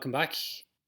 welcome back.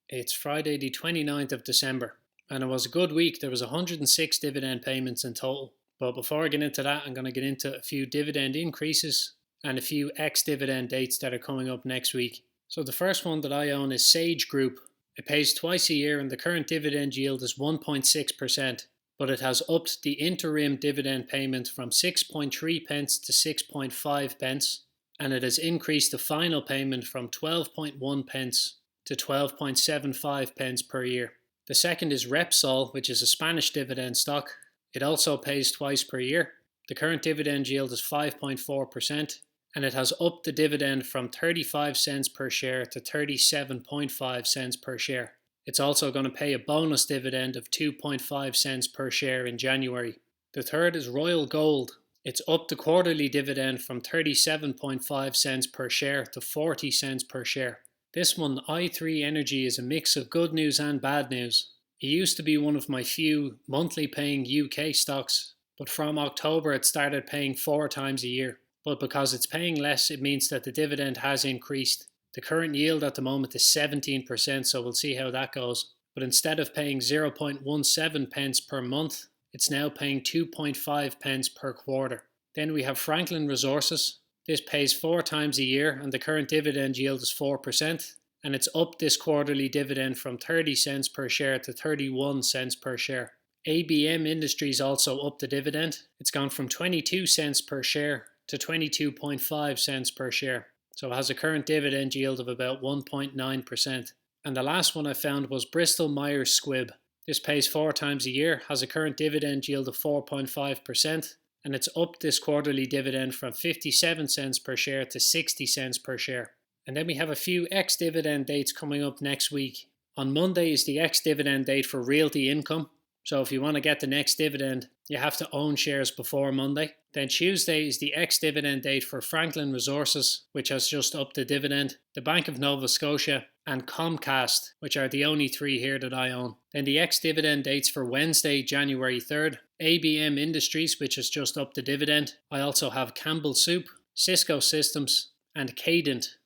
It's Friday the 29th of December and it was a good week. There was 106 dividend payments in total. But before I get into that, I'm going to get into a few dividend increases and a few ex-dividend dates that are coming up next week. So the first one that I own is Sage Group. It pays twice a year and the current dividend yield is 1.6%, but it has upped the interim dividend payment from 6.3 pence to 6.5 pence, and it has increased the final payment from 12.1 pence to 12.75 pence per year. The second is Repsol, which is a Spanish dividend stock. It also pays twice per year. The current dividend yield is 5.4%, and it has upped the dividend from 35 cents per share to 37.5 cents per share. It's also going to pay a bonus dividend of 2.5 cents per share in January. The third is Royal Gold. It's upped the quarterly dividend from 37.5 cents per share to 40 cents per share. This one, i3 Energy, is a mix of good news and bad news. It used to be one of my few monthly paying UK stocks, but from October it started paying 4 times a year. But because it's paying less, it means that the dividend has increased. The current yield at the moment is 17%, so we'll see how that goes. But instead of paying 0.17 pence per month, it's now paying 2.5 pence per quarter. Then we have Franklin Resources. This pays 4 times a year and the current dividend yield is 4%. And it's upped this quarterly dividend from 30 cents per share to 31 cents per share. ABM Industries also upped the dividend. It's gone from 22 cents per share to 22.5 cents per share. So it has a current dividend yield of about 1.9%. And the last one I found was Bristol-Myers Squibb. This pays 4 times a year, has a current dividend yield of 4.5%, and it's upped this quarterly dividend from 57 cents per share to 60 cents per share. And then we have a few ex-dividend dates coming up next week. On Monday is the ex-dividend date for Realty Income. So if you want to get the next dividend, you have to own shares before Monday. Then Tuesday is the ex-dividend date for Franklin Resources, which has just upped the dividend, the Bank of Nova Scotia, and Comcast, which are the only 3 here that I own. Then the ex-dividend dates for Wednesday, January 3rd, ABM Industries, which has just upped the dividend. I also have Campbell Soup, Cisco Systems, and Kadant.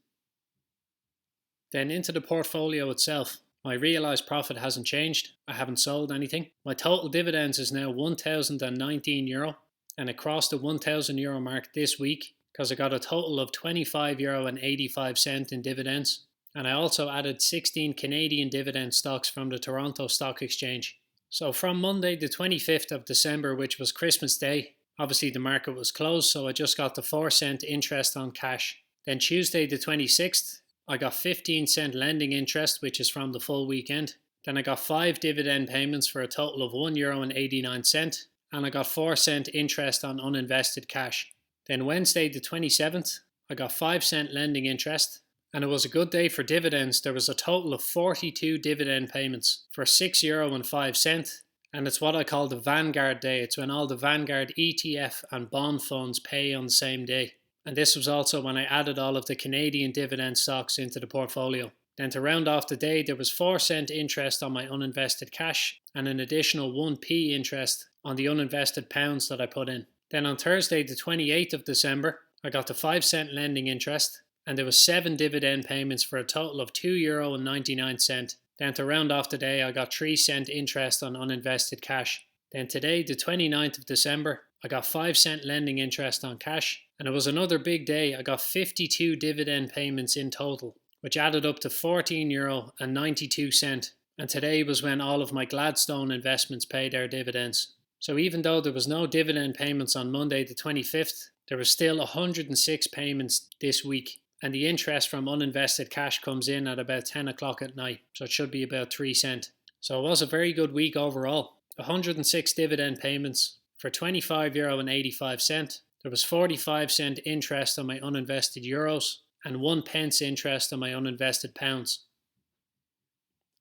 Then into the portfolio itself. My realised profit hasn't changed. I haven't sold anything. My total dividends is now €1,019, and it crossed the €1,000 mark this week because I got a total of €20.85 in dividends. And I also added 16 Canadian dividend stocks from the Toronto Stock Exchange. So from Monday the 25th of December, which was Christmas Day, obviously the market was closed, so I just got the 4-cent interest on cash. Then Tuesday the 26th, I got 15-cent lending interest, which is from the full weekend. Then I got 5 dividend payments for a total of €1.89, and I got 4-cent interest on uninvested cash. Then Wednesday the 27th, I got 5-cent lending interest, and it was a good day for dividends. There was a total of 42 dividend payments for €6.05, and it's what I call the Vanguard Day. It's when all the Vanguard ETF and bond funds pay on the same day. And this was also when I added all of the Canadian dividend stocks into the portfolio. Then to round off the day, there was 4-cent interest on my uninvested cash and an additional 1p interest on the uninvested pounds that I put in. Then on Thursday, the 28th of December, I got the 5-cent lending interest, and there was 7 dividend payments for a total of €2.99. Then to round off the day, I got 3-cent interest on uninvested cash. Then today, the 29th of December, I got 5-cent lending interest on cash, and it was another big day. I got 52 dividend payments in total, which added up to €14.92. And today was when all of my Gladstone investments paid their dividends. So even though there was no dividend payments on Monday the 25th, there was still 106 payments this week. And the interest from uninvested cash comes in at about 10 o'clock at night, so it should be about 3 cents. So it was a very good week overall. 106 dividend payments for €25.85. There was 45-cent interest on my uninvested euros and 1 pence interest on my uninvested pounds.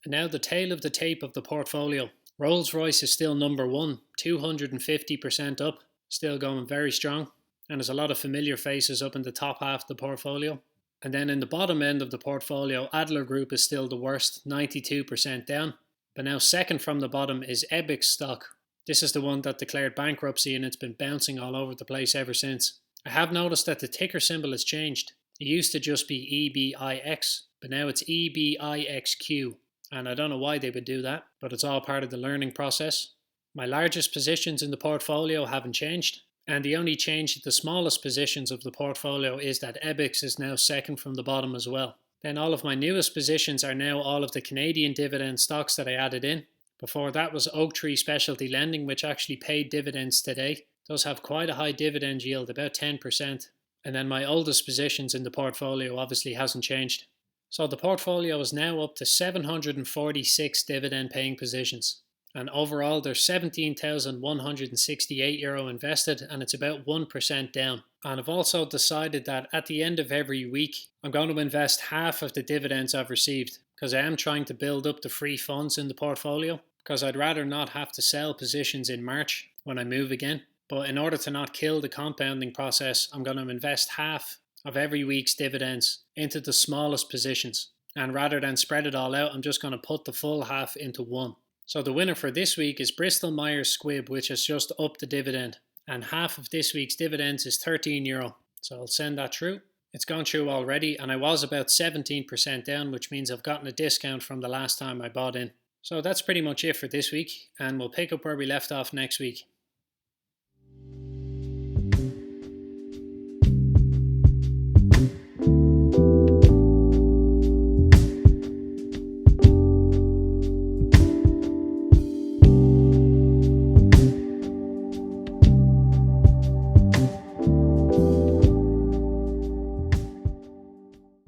And now the tail of the tape of the portfolio. Rolls-Royce is still number 1, 250% up, still going very strong. And there's a lot of familiar faces up in the top half of the portfolio. And then in the bottom end of the portfolio, Adler Group is still the worst, 92% down. But now second from the bottom is EBIX stock. This is the one that declared bankruptcy and it's been bouncing all over the place ever since. I have noticed that the ticker symbol has changed. It used to just be EBIX, but now it's EBIXQ. And I don't know why they would do that, but it's all part of the learning process. My largest positions in the portfolio haven't changed, and the only change at the smallest positions of the portfolio is that EBIX is now second from the bottom as well. Then all of my newest positions are now all of the Canadian dividend stocks that I added in. Before that was Oaktree Specialty Lending, which actually paid dividends today. It does have quite a high dividend yield, about 10%. And then my oldest positions in the portfolio obviously hasn't changed. So the portfolio is now up to 746 dividend paying positions. And overall there's €17,168 invested, and it's about 1% down. And I've also decided that at the end of every week I'm going to invest half of the dividends I've received, because I am trying to build up the free funds in the portfolio, because I'd rather not have to sell positions in March when I move again. But in order to not kill the compounding process, I'm going to invest half of every week's dividends into the smallest positions. And rather than spread it all out, I'm just going to put the full half into one. So the winner for this week is Bristol-Myers Squibb, which has just upped the dividend. And half of this week's dividends is €13. So I'll send that through. It's gone through already, and I was about 17% down, which means I've gotten a discount from the last time I bought in. So that's pretty much it for this week, and we'll pick up where we left off next week.